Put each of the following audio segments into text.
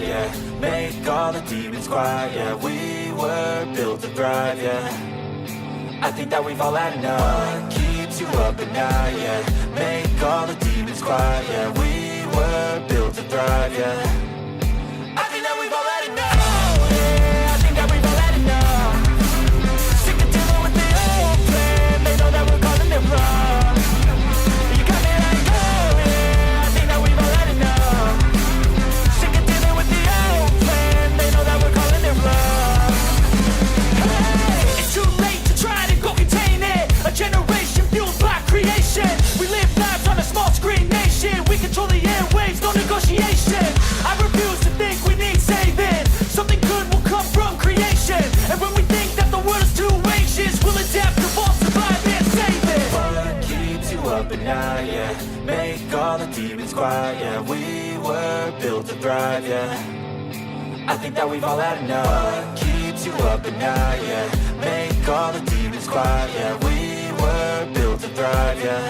yeah. Make all the demons quiet, yeah. We were built to thrive, yeah. I think that we've all had enough. What keeps you up at night, yeah. Make all the demons quiet, yeah. We were built to thrive, yeah. I think that we've all had enough. Yeah, I think that we've all had enough. Sick of dealing with the old plan. They know that we're calling it wrong. You got me like, oh yeah, I think that we've all had enough. Sick of dealing with the old plan. They know that we're calling it wrong. Hey, it's too late to try to go contain it. A generation fueled by creation. We live lives on a small screen nation. We control the airwaves, no negotiation. I refuse to think we need saving. Something good will come from creation. And when we think that the world is too anxious, we'll adapt, evolve, survive, and save it. What keeps you up at night, yeah. Make all the demons quiet, yeah. We were built to thrive, yeah. I think that we've all had enough. What keeps you up at night, yeah. Make all the demons quiet, yeah. We were built to thrive, yeah.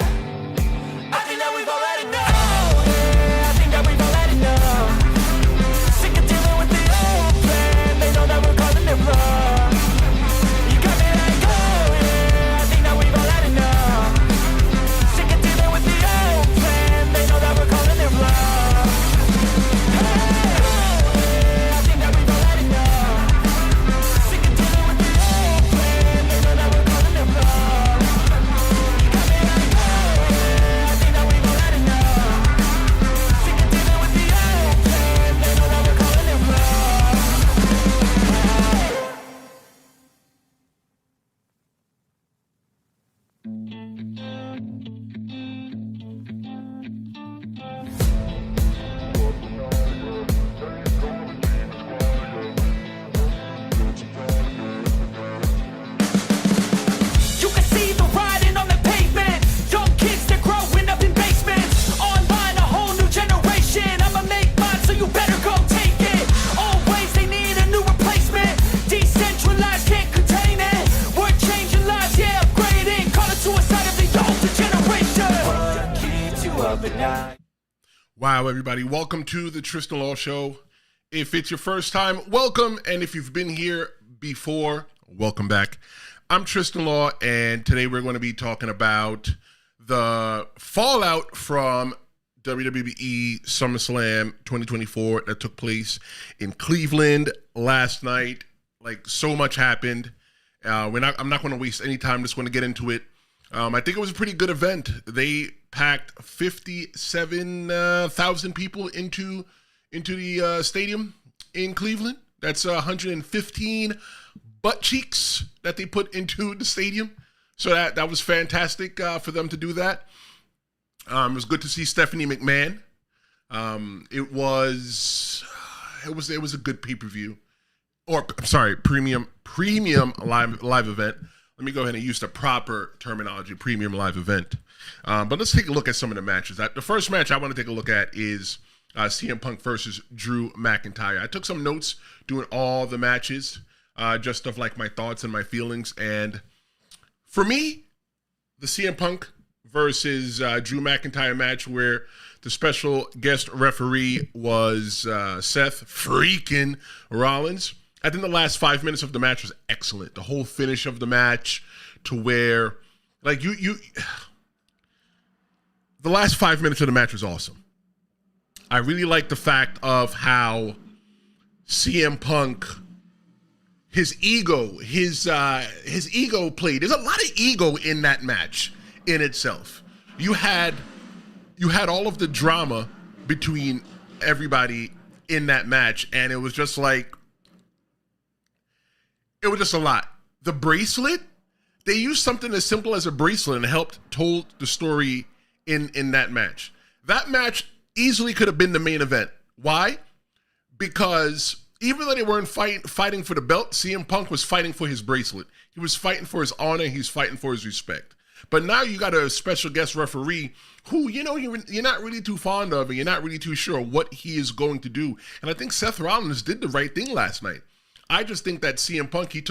I think that we've all had enough. Yeah, I think that we've all had enough. Sick of dealing with the old plan. They know that we're calling it wrong. You got me like, oh yeah, I think that we've all had enough. Sick of dealing with the old plan. They know that we're calling it wrong. Hey, oh yeah, I think that we've all had enough. Sick of dealing with the old plan. They know that we're calling it wrong. You got me like, oh yeah, I think that we've all had enough. Sick of dealing with the old plan. They know that we're calling it wrong. You can see the riding on the pavement. Young kids, they're growing up in basements. Online, a whole new generation. I'ma make mine, so you better go take it. Always, they need a new replacement. Decentralized, can't contain it. We're changing lives, yeah, upgrading. Call it suicide of the older generation. What keeps you up at night? Wow, everybody. Welcome to the Tristan Law Show. If it's your first time, welcome. And if you've been here before, welcome back. I'm Tristan Law, and today we're going to be talking about the fallout from WWE SummerSlam 2024 that took place in Cleveland last night. Like, so much happened. I'm not going to waste any time. Just going to get into it. I think it was a pretty good event. They packed 57,000 people into the stadium in Cleveland. That's 115 butt cheeks that they put into the stadium. So that was fantastic for them to do that. It was good to see Stephanie McMahon. It was a good pay-per-view, or I'm sorry, premium live event. Let me go ahead and use the proper terminology, premium live event. But let's take a look at some of the matches. The first match I want to take a look at is CM Punk versus Drew McIntyre. I took some notes doing all the matches, just of like my thoughts and my feelings. And for me, the CM Punk versus Drew McIntyre match, where the special guest referee was Seth Freakin Rollins. I think the last 5 minutes of the match was excellent. The whole finish of the match, to where, like, the last 5 minutes of the match was awesome. I really like the fact of how CM Punk, his ego played. There's a lot of ego in that match in itself. You had all of the drama between everybody in that match, and it was just like, it was just a lot. The bracelet, they used something as simple as a bracelet and helped told the story in that match. That match easily could have been the main event. Why? Because even though they weren't fighting for the belt, CM Punk was fighting for his bracelet. He was fighting for his honor. He's fighting for his respect. But now you got a special guest referee who, you know, you're not really too fond of, and you're not really too sure what he is going to do. And I think Seth Rollins did the right thing last night. I just think that CM Punk, I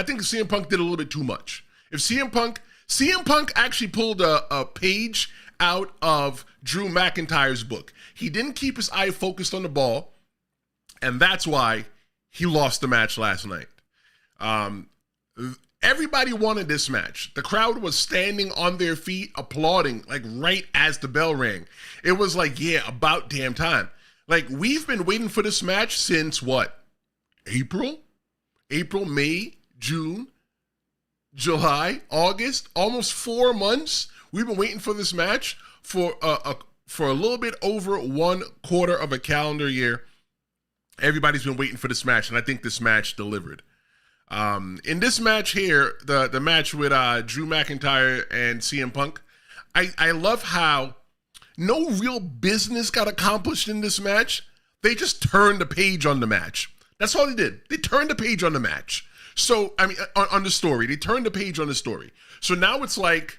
think CM Punk did a little bit too much. If CM Punk CM Punk actually pulled a page out of Drew McIntyre's book. He didn't keep his eye focused on the ball, and that's why he lost the match last night. Everybody wanted this match. The crowd was standing on their feet, applauding, like right as the bell rang. It was like, yeah, about damn time. Like, we've been waiting for this match since what? April, May, June, July, August, almost 4 months. We've been waiting for this match for a little bit over 1/4 of a calendar year. Everybody's been waiting for this match, and I think this match delivered. In this match here, the match with Drew McIntyre and CM Punk, I love how no real business got accomplished in this match. They just turned the page on the match. That's all they did. They turned the page on the match. So, I mean, on the story. They turned the page on the story. So now it's like,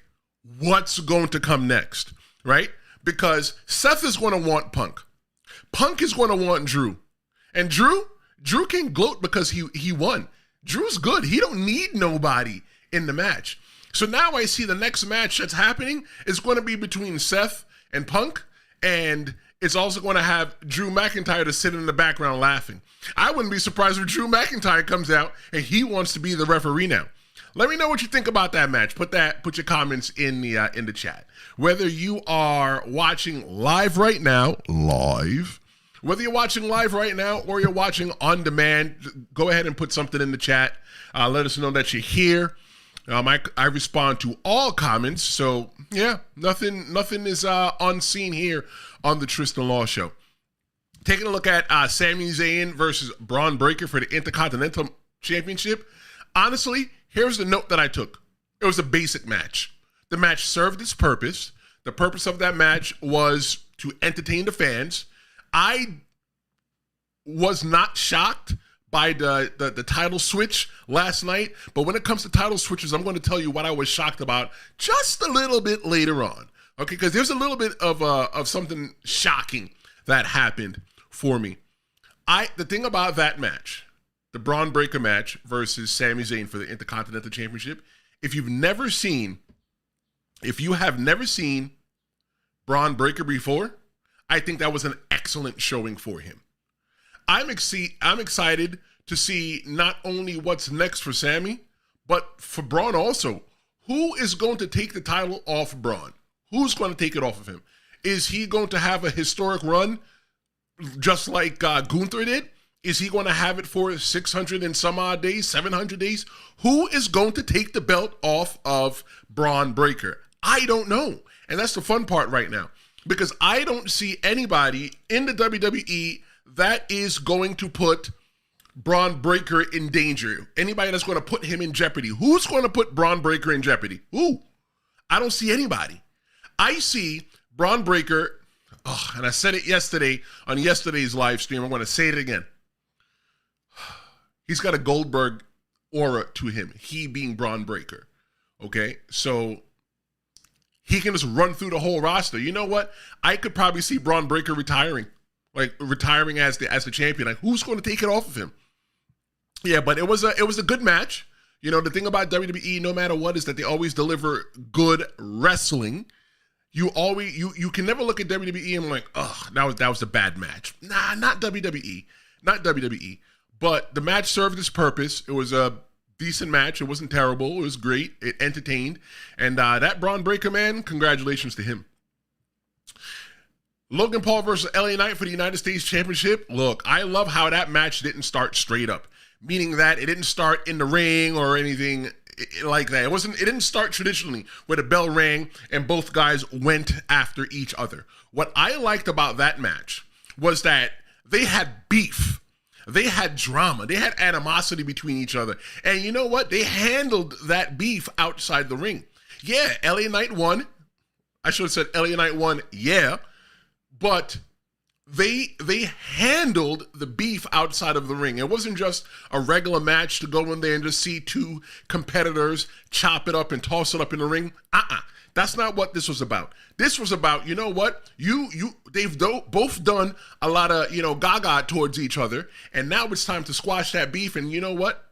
what's going to come next, right? Because Seth is going to want Punk. Punk is going to want Drew. And Drew can gloat because he won. Drew's good. He don't need nobody in the match. So now I see the next match that's happening is going to be between Seth and Punk, and it's also going to have Drew McIntyre to sit in the background laughing. I wouldn't be surprised if Drew McIntyre comes out and he wants to be the referee now. Let me know what you think about that match. Put your comments in the chat. Whether you are watching live right now, whether you're watching live right now or you're watching on demand, go ahead and put something in the chat. Let us know that you're here. I respond to all comments, so yeah, nothing is unseen here on the Tristan Law Show. Taking a look at Sami Zayn versus Bron Breakker for the Intercontinental Championship. Honestly, here's the note that I took. It was a basic match. The match served its purpose. The purpose of that match was to entertain the fans. I was not shocked by the title switch last night, but when it comes to title switches, I'm going to tell you what I was shocked about just a little bit later on, okay? Because there's a little bit of something shocking that happened for me. The thing about that match, the Bron Breakker match versus Sami Zayn for the Intercontinental Championship, if you have never seen Bron Breakker before, I think that was an excellent showing for him. I'm excited to see not only what's next for Sami, but for Bron also. Who is going to take the title off Bron? Who's going to take it off of him? Is he going to have a historic run just like Gunther did? Is he going to have it for 600 and some odd days, 700 days? Who is going to take the belt off of Bron Breakker? I don't know. And that's the fun part right now. Because I don't see anybody in the WWE that is going to put Bron Breakker in danger. Anybody that's going to put him in jeopardy. Who's going to put Bron Breakker in jeopardy? Who? I don't see anybody. I see Bron Breakker, and I said it yesterday on yesterday's live stream. I'm going to say it again. He's got a Goldberg aura to him. He being Bron Breakker. Okay? So he can just run through the whole roster. You know what? I could probably see Bron Breakker retiring as the champion. Like, who's going to take it off of him? Yeah, but it was a good match. You know, the thing about WWE, no matter what, is that they always deliver good wrestling. You can never look at WWE and like, that was a bad match. Nah, not WWE. Not WWE. But the match served its purpose. It was a decent match. It wasn't terrible. It was great. It entertained. And that Bron Breakker, man, congratulations to him. Logan Paul versus LA Knight for the United States Championship. Look, I love how that match didn't start straight up, meaning that it didn't start in the ring or anything like that. It didn't start traditionally where the bell rang and both guys went after each other. What I liked about that match was that they had beef. They had drama. They had animosity between each other. And you know what? They handled that beef outside the ring. Yeah, LA Knight won. I should have said LA Knight won, yeah. But they handled the beef outside of the ring. It wasn't just a regular match to go in there and just see two competitors chop it up and toss it up in the ring. That's not what this was about. This was about, you know what? They've both done a lot of, gaga towards each other, and now it's time to squash that beef. And you know what?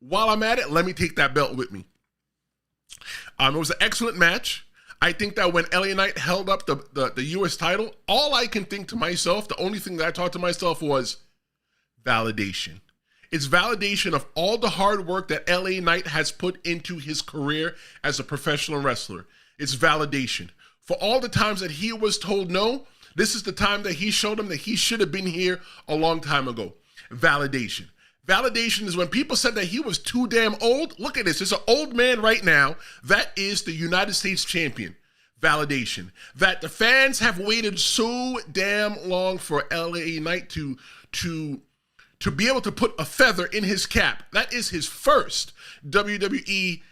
While I'm at it, let me take that belt with me. It was an excellent match. I think that when LA Knight held up the U.S. title, all I can think to myself, the only thing that I thought to myself was validation. It's validation of all the hard work that LA Knight has put into his career as a professional wrestler. It's validation. For all the times that he was told no, this is the time that he showed him that he should have been here a long time ago. Validation. Validation is when people said that he was too damn old. Look at this. There's an old man right now that is the United States champion. Validation. That the fans have waited so damn long for LA Knight to be able to put a feather in his cap. That is his first WWE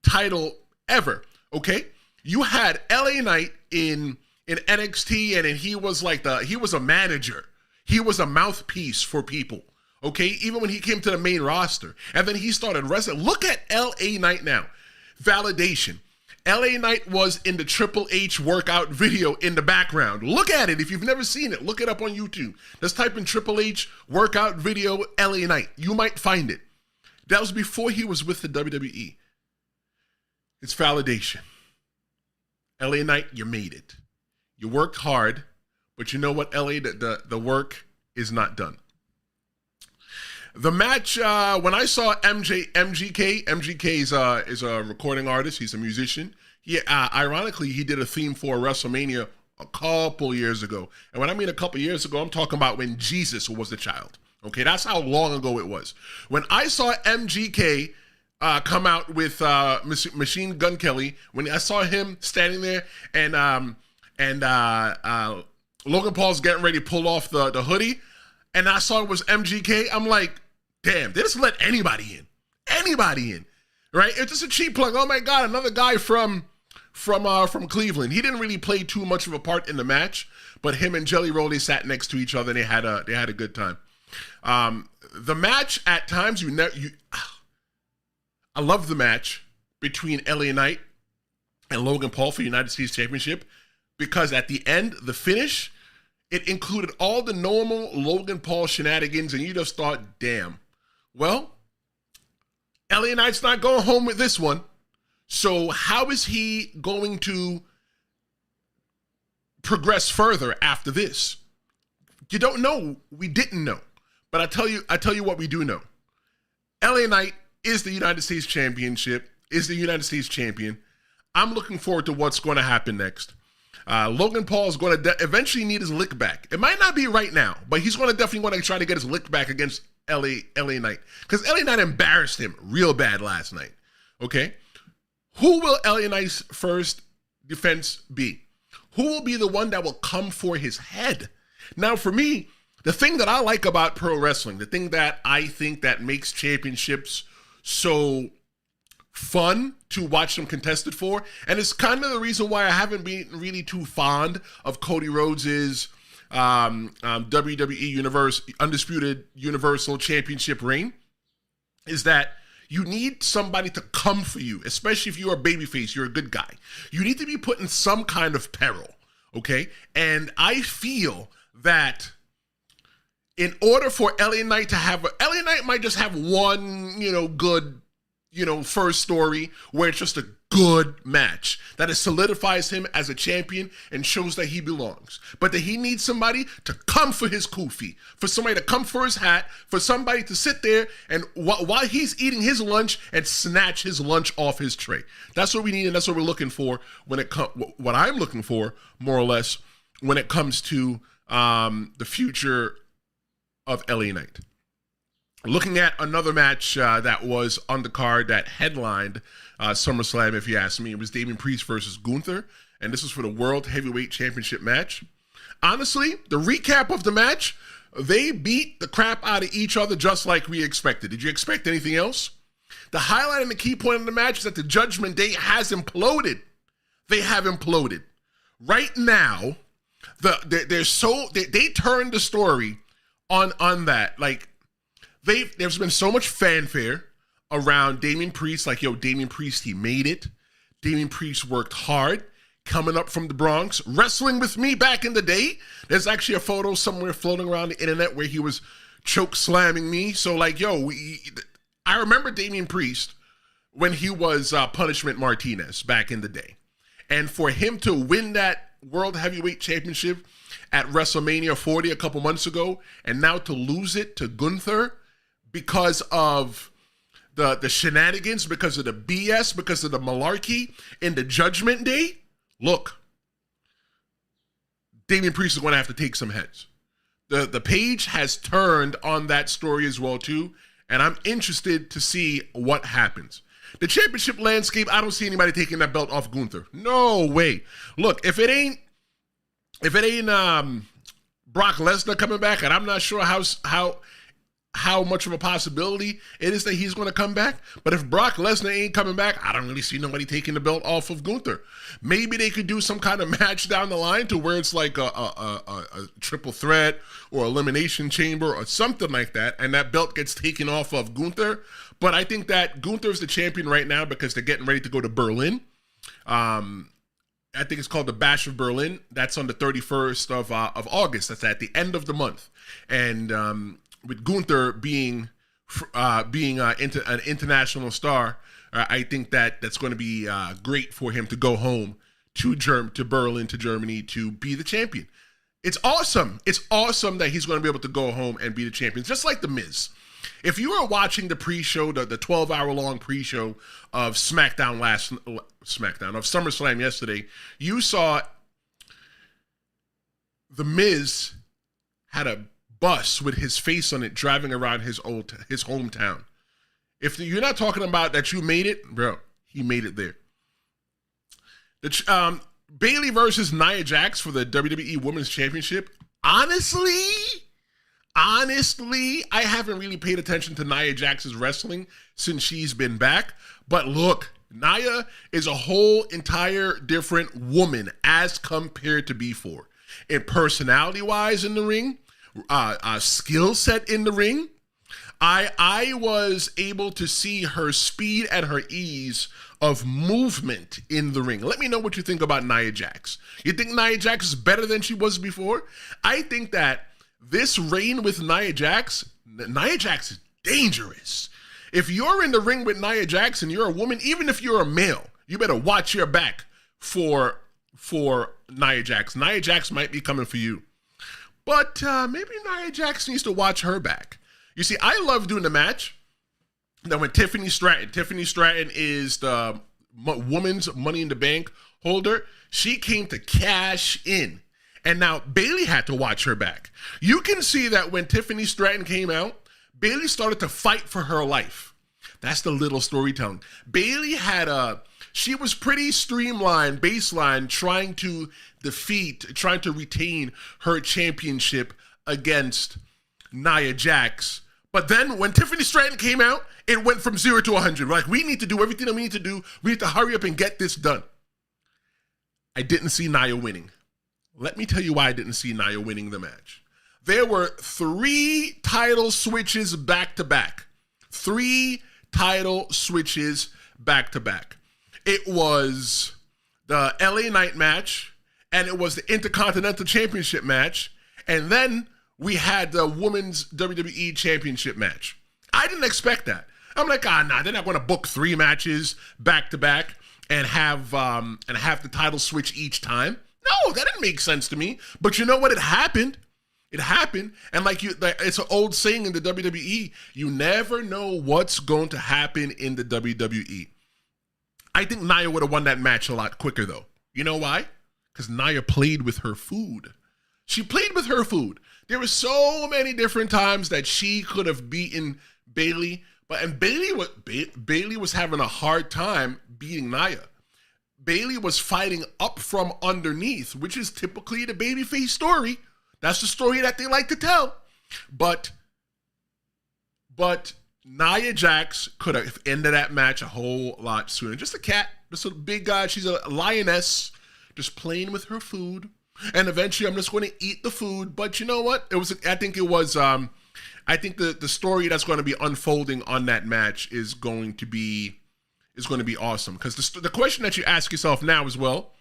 title ever. Okay? You had LA Knight in NXT, and he was he was a manager. He was a mouthpiece for people. Okay, even when he came to the main roster. And then he started wrestling. Look at LA Knight now. Validation. LA Knight was in the Triple H workout video in the background. Look at it. If you've never seen it, look it up on YouTube. Just type in Triple H workout video LA Knight. You might find it. That was before he was with the WWE. It's validation. LA Knight, you made it. You worked hard, but you know what, LA, the work is not done. The match, when I saw MGK is a recording artist. He's a musician. Ironically, he did a theme for WrestleMania a couple years ago. And when I mean a couple years ago, I'm talking about when Jesus was a child. Okay, that's how long ago it was. When I saw MGK come out with Machine Gun Kelly, when I saw him standing there and Logan Paul's getting ready to pull off the hoodie, and I saw it was MGK, I'm like, damn, they just let anybody in. Anybody in, right? It's just a cheap plug. Oh my God, another guy from Cleveland. He didn't really play too much of a part in the match, but him and Jelly Roll, they sat next to each other and they had a good time. The match at times, I love the match between LA Knight and Logan Paul for United States Championship, because at the end, the finish, it included all the normal Logan Paul shenanigans, and you just thought, damn. Well, LA Knight's not going home with this one. So how is he going to progress further after this? You don't know. We didn't know. But I tell you what we do know. LA Knight is the United States champion. I'm looking forward to what's going to happen next. Logan Paul is going to eventually need his lick back. It might not be right now, but he's going to definitely want to try to get his lick back against LA Knight, because LA Knight embarrassed him real bad last night. Okay, who will LA Knight's first defense be? Who will be the one that will come for his head? Now, for me, the thing that I like about pro wrestling, the thing that I think that makes championships so fun to watch them contested for, and it's kind of the reason why I haven't been really too fond of Cody Rhodes's WWE Undisputed Universal Championship reign, is that you need somebody to come for you, especially if you're a babyface, you're a good guy. You need to be put in some kind of peril, okay? And I feel that in order for LA Knight to have LA Knight might just have one, good, first story where it's just a good match that it solidifies him as a champion and shows that he belongs. But that he needs somebody to come for his kufi, for somebody to come for his hat, for somebody to sit there and while he's eating his lunch and snatch his lunch off his tray. That's what we need, and that's what we're looking for what I'm looking for, more or less, when it comes to the future of LA Knight. Looking at another match that was on the card that headlined SummerSlam, if you ask me, it was Damian Priest versus Gunther, and this was for the World Heavyweight Championship match. Honestly, the recap of the match, they beat the crap out of each other just like we expected. Did you expect anything else? The highlight and the key point of the match is that the Judgment Day has imploded. They have imploded. Right now, they turned the story on that. Like, there's been so much fanfare around Damian Priest, like, Damian Priest, he made it. Damian Priest worked hard, coming up from the Bronx, wrestling with me back in the day. There's actually a photo somewhere floating around the internet where he was choke slamming me. So, like, I remember Damian Priest when he was Punishment Martinez back in the day. And for him to win that World Heavyweight Championship at WrestleMania 40 a couple months ago, and now to lose it to Gunther because of the shenanigans, because of the BS, because of the malarkey in the Judgment Day, look, Damian Priest is going to have to take some heads. The page has turned on that story as well, too, and I'm interested to see what happens. The championship landscape, I don't see anybody taking that belt off Gunther. No way. Look, if it ain't Brock Lesnar coming back, and I'm not sure how much of a possibility it is that he's going to come back, but if Brock Lesnar ain't coming back, I don't really see nobody taking the belt off of Gunther. Maybe they could do some kind of match down the line to where it's like a triple threat or elimination chamber or something like that, and that belt gets taken off of Gunther. But I think that Gunther's the champion right now because they're getting ready to go to Berlin. I think it's called the Bash of Berlin. That's on the 31st of August. That's at the end of the month. And with Gunther being an international star, I think that's going to be great for him to go home to Berlin, to Germany, to be the champion. It's awesome. It's awesome that he's going to be able to go home and be the champion, just like The Miz. If you were watching the pre-show, the 12-hour-long pre-show of SummerSlam yesterday, you saw The Miz had a bus with his face on it driving around his hometown. If you're not talking about that you made it, bro, he made it there. Bayley versus Nia Jax for the WWE Women's Championship. Honestly, I haven't really paid attention to Nia Jax's wrestling since she's been back. But look, Nia is a whole entire different woman as compared to before. In personality-wise in the ring, skill set in the ring, I was able to see her speed and her ease of movement in the ring. Let me know what you think about Nia Jax. You think Nia Jax is better than she was before? I think that this reign with Nia Jax is dangerous. If you're in the ring with Nia Jax and you're a woman, even if you're a male, you better watch your back for Nia Jax. Nia Jax might be coming for you. But maybe Nia Jax needs to watch her back. You see, I love doing the match that when Tiffany Stratton is the woman's Money in the Bank holder, she came to cash in. And now Bayley had to watch her back. You can see that when Tiffany Stratton came out, Bayley started to fight for her life. That's the little storytelling. Bayley she was pretty streamlined, baseline, trying to retain her championship against Nia Jax. But then when Tiffany Stratton came out, it went from 0 to 100. We're like, we need to do everything that we need to do. We need to hurry up and get this done. I didn't see Nia winning. Let me tell you why I didn't see Nia winning the match. There were 3 title switches back-to-back. 3 title switches back-to-back. It was the LA Knight match, and it was the Intercontinental Championship match, and then we had the Women's WWE Championship match. I didn't expect that. I'm like, nah, they're not going to book 3 matches back-to-back and have the title switch each time. No, that didn't make sense to me. But you know what? It happened. It happened. And it's an old saying in the WWE, you never know what's going to happen in the WWE. I think Nia would have won that match a lot quicker, though. You know why? Because Nia played with her food. She played with her food. There were so many different times that she could have beaten Bayley, but Bayley was having a hard time beating Nia. Bayley was fighting up from underneath, which is typically the babyface story. That's the story that they like to tell. But Nia Jax could have ended that match a whole lot sooner. Just a cat, just a big guy. She's a lioness, just playing with her food. And eventually, I'm just going to eat the food. But you know what? I think the story that's going to be unfolding on that match is going to be awesome. Because the question that you ask yourself now is, well,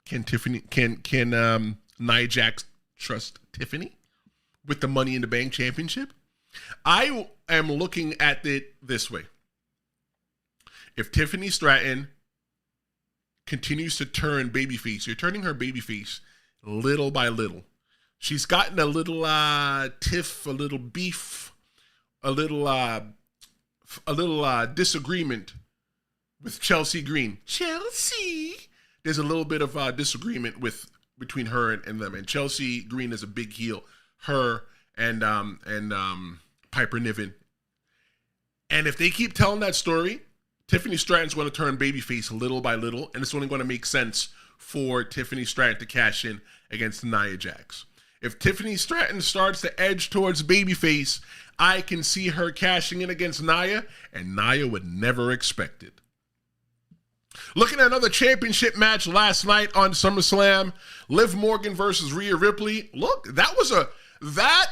can Nia Jax trust Tiffany with the Money in the Bank championship? I am looking at it this way. if Tiffany Stratton continues to turn babyface, you're turning her babyface little by little. She's gotten a little tiff, a little beef, a little disagreement with Chelsea Green. Chelsea! There's a little bit of disagreement between her and them. And Chelsea Green is a big heel. Her and Piper Niven. And if they keep telling that story, Tiffany Stratton's going to turn babyface little by little, and it's only going to make sense for Tiffany Stratton to cash in against Nia Jax. If Tiffany Stratton starts to edge towards babyface, I can see her cashing in against Nia, and Nia would never expect it. Looking at another championship match last night on SummerSlam, Liv Morgan versus Rhea Ripley. Look, that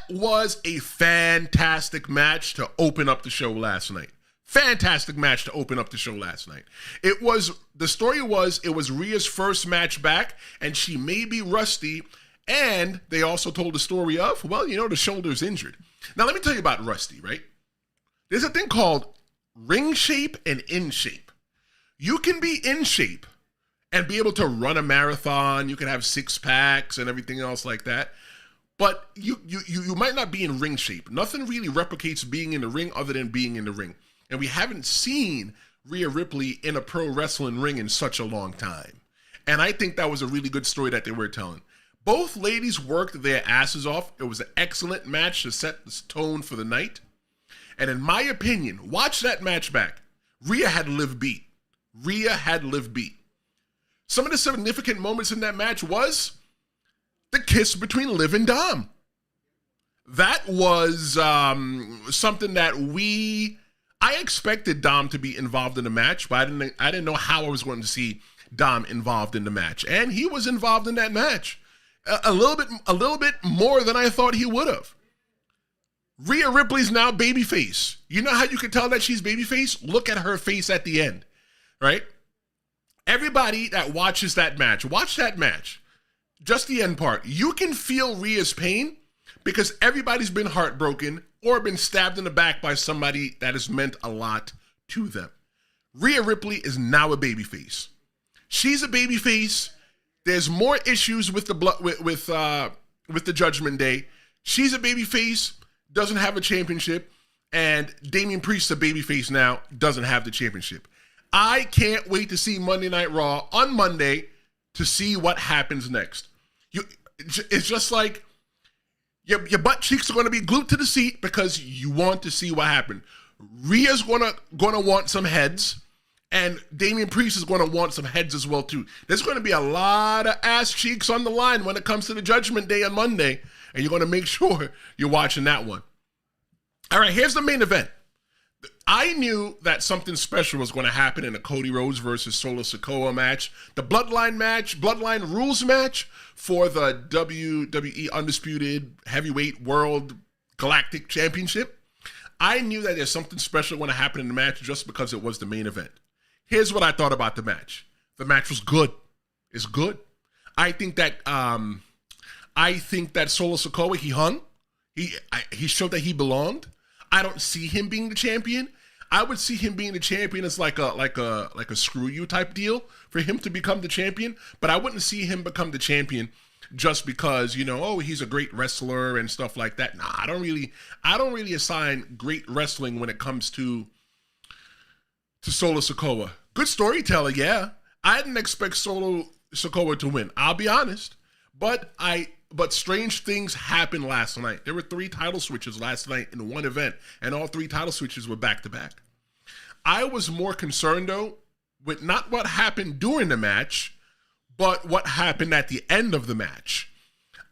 was a fantastic match to open up the show last night. Fantastic match to open up the show last night. It was Rhea's first match back, and she may be rusty. And they also told the story of, the shoulder's injured. Now, let me tell you about rusty, right? There's a thing called ring shape and in shape. You can be in shape and be able to run a marathon. You can have six packs and everything else like that. But you might not be in ring shape. Nothing really replicates being in the ring other than being in the ring. And we haven't seen Rhea Ripley in a pro wrestling ring in such a long time. And I think that was a really good story that they were telling. Both ladies worked their asses off. It was an excellent match to set the tone for the night. And in my opinion, watch that match back. Rhea had Liv beat. Some of the significant moments in that match was the kiss between Liv and Dom. That was something that I expected Dom to be involved in the match, but I didn't know how I was going to see Dom involved in the match. And he was involved in that match. A little bit more than I thought he would have. Rhea Ripley's now babyface. You know how you can tell that she's babyface? Look at her face at the end, right? Everybody that watches that match, watch that match. Just the end part. You can feel Rhea's pain because everybody's been heartbroken or been stabbed in the back by somebody that has meant a lot to them. Rhea Ripley is now a babyface. She's a babyface. There's more issues with the Judgment Day. She's a babyface, doesn't have a championship, and Damian Priest's a babyface now, doesn't have the championship. I can't wait to see Monday Night Raw on Monday to see what happens next. It's just like your butt cheeks are going to be glued to the seat because you want to see what happened. Rhea's gonna want some heads. And Damian Priest is going to want some heads as well, too. There's going to be a lot of ass cheeks on the line when it comes to the Judgment Day on Monday. And you're going to make sure you're watching that one. All right, here's the main event. I knew that something special was going to happen in a Cody Rhodes versus Solo Sikoa match. The Bloodline rules match for the WWE Undisputed Heavyweight World Galactic Championship. I knew that there's something special going to happen in the match just because it was the main event. Here's what I thought about the match. The match was good. It's good. I think that Solo Sikoa, he hung. He showed that he belonged. I don't see him being the champion. I would see him being the champion as like a screw you type deal for him to become the champion. But I wouldn't see him become the champion just because, he's a great wrestler and stuff like that. Nah, I don't really assign great wrestling when it comes to Solo Sikoa. Good storyteller, yeah. I didn't expect Solo Sikoa to win. I'll be honest. But strange things happened last night. There were 3 title switches last night in one event, and all 3 title switches were back-to-back. I was more concerned, though, with not what happened during the match, but what happened at the end of the match.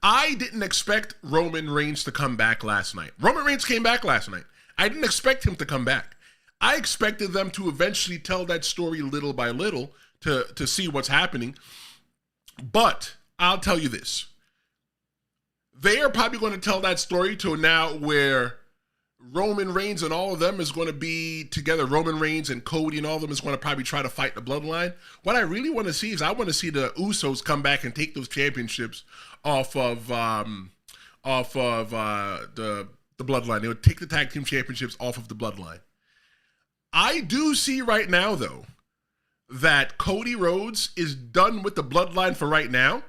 I didn't expect Roman Reigns to come back last night. Roman Reigns came back last night. I didn't expect him to come back. I expected them to eventually tell that story little by little to see what's happening. But I'll tell you this. They are probably going to tell that story to now where Roman Reigns and all of them is going to be together. Roman Reigns and Cody and all of them is going to probably try to fight the Bloodline. What I really want to see is I want to see the Usos come back and take those championships off of the Bloodline. They would take the tag team championships off of the Bloodline. I do see right now, though, that Cody Rhodes is done with the bloodline for right now.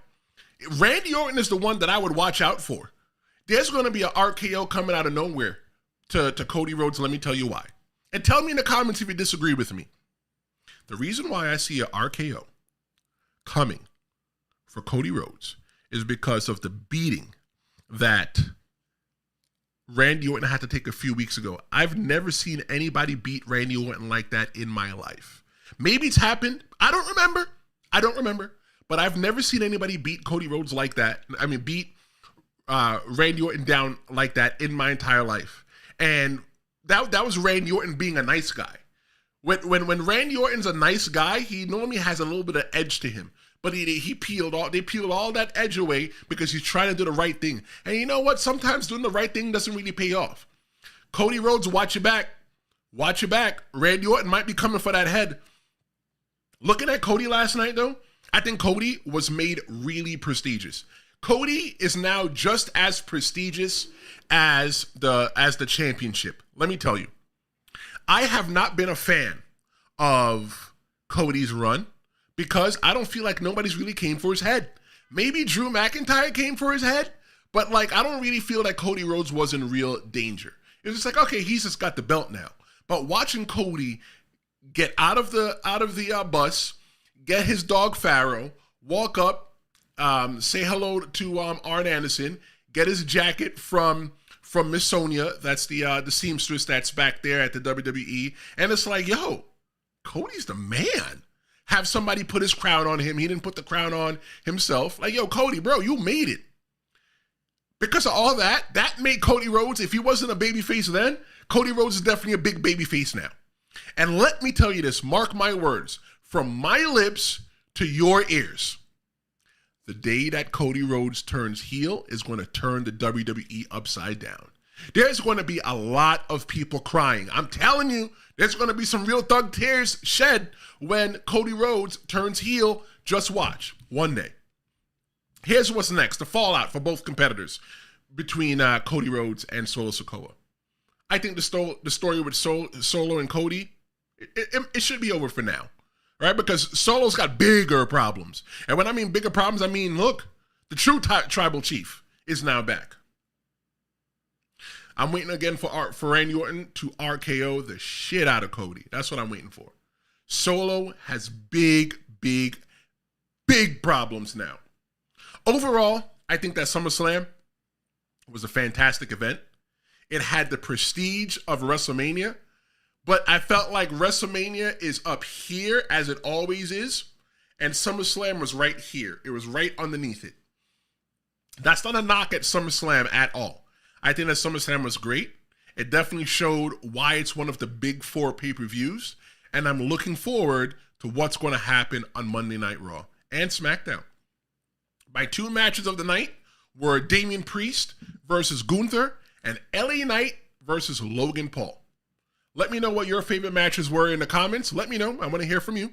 Randy Orton is the one that I would watch out for. There's going to be an RKO coming out of nowhere to Cody Rhodes. Let me tell you why. And tell me in the comments if you disagree with me. The reason why I see an RKO coming for Cody Rhodes is because of the beating that Randy Orton had to take a few weeks ago. I've never seen anybody beat Randy Orton like that in my life. Maybe it's happened. I don't remember. But I've never seen anybody beat Cody Rhodes like that. I mean, beat Randy Orton down like that in my entire life. And that was Randy Orton being a nice guy. When Randy Orton's a nice guy, he normally has a little bit of edge to him. But they peeled all that edge away because he's trying to do the right thing. And you know what? Sometimes doing the right thing doesn't really pay off. Cody Rhodes, watch your back. Watch your back. Randy Orton might be coming for that head. Looking at Cody last night, though, I think Cody was made really prestigious. Cody is now just as prestigious as the championship. Let me tell you, I have not been a fan of Cody's run because I don't feel like nobody's really came for his head. Maybe Drew McIntyre came for his head, but like I don't really feel like Cody Rhodes was in real danger. It was just like, okay, he's just got the belt now. But watching Cody get out of the bus, get his dog Pharaoh, walk up, say hello to Arn Anderson, get his jacket from Miss Sonia, that's the seamstress that's back there at the WWE, and it's like, yo, Cody's the man. Have somebody put his crown on him. He didn't put the crown on himself. Like, yo, Cody, bro, you made it. Because of all that made Cody Rhodes, if he wasn't a babyface then, Cody Rhodes is definitely a big babyface now. And let me tell you this, mark my words, from my lips to your ears. The day that Cody Rhodes turns heel is going to turn the WWE upside down. There's going to be a lot of people crying. I'm telling you, there's going to be some real thug tears shed when Cody Rhodes turns heel. Just watch one day. Here's what's next, the fallout for both competitors between Cody Rhodes and Solo Sikoa. I think the story with Solo and Cody, it should be over for now. Right? Because Solo's got bigger problems. And when I mean bigger problems, I mean, look, the true tribal chief is now back. I'm waiting again for Randy Orton to RKO the shit out of Cody. That's what I'm waiting for. Solo has big problems now. Overall, I think that SummerSlam was a fantastic event. It had the prestige of WrestleMania, but I felt like WrestleMania is up here as it always is, and SummerSlam was right here. It was right underneath it. That's not a knock at SummerSlam at all. I think that SummerSlam was great. It definitely showed why it's one of the big 4 pay-per-views, and I'm looking forward to what's going to happen on Monday Night Raw and SmackDown. My 2 matches of the night were Damian Priest versus Gunther and LA Knight versus Logan Paul. Let me know what your favorite matches were in the comments. Let me know. I want to hear from you.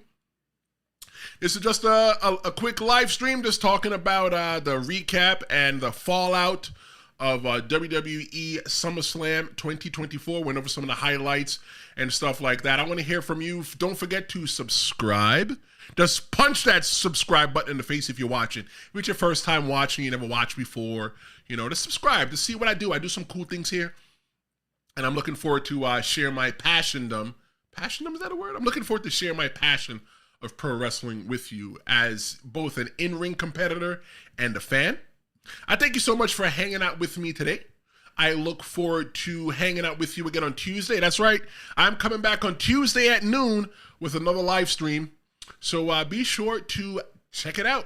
This is just a quick live stream just talking about the recap and the fallout of WWE SummerSlam 2024. Went over some of the highlights and stuff like that. I want to hear from you. Don't forget to subscribe. Just punch that subscribe button in the face if you're watching. If it's your first time watching, you never watched before, just subscribe to see what I do. I do some cool things here. And I'm looking forward to share my passiondom. Passiondom, is that a word? I'm looking forward to share my passion of pro wrestling with you as both an in-ring competitor and a fan. I thank you so much for hanging out with me today. I look forward to hanging out with you again on Tuesday. That's right. I'm coming back on Tuesday at noon with another live stream. So be sure to check it out.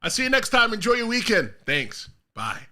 I'll see you next time. Enjoy your weekend. Thanks. Bye.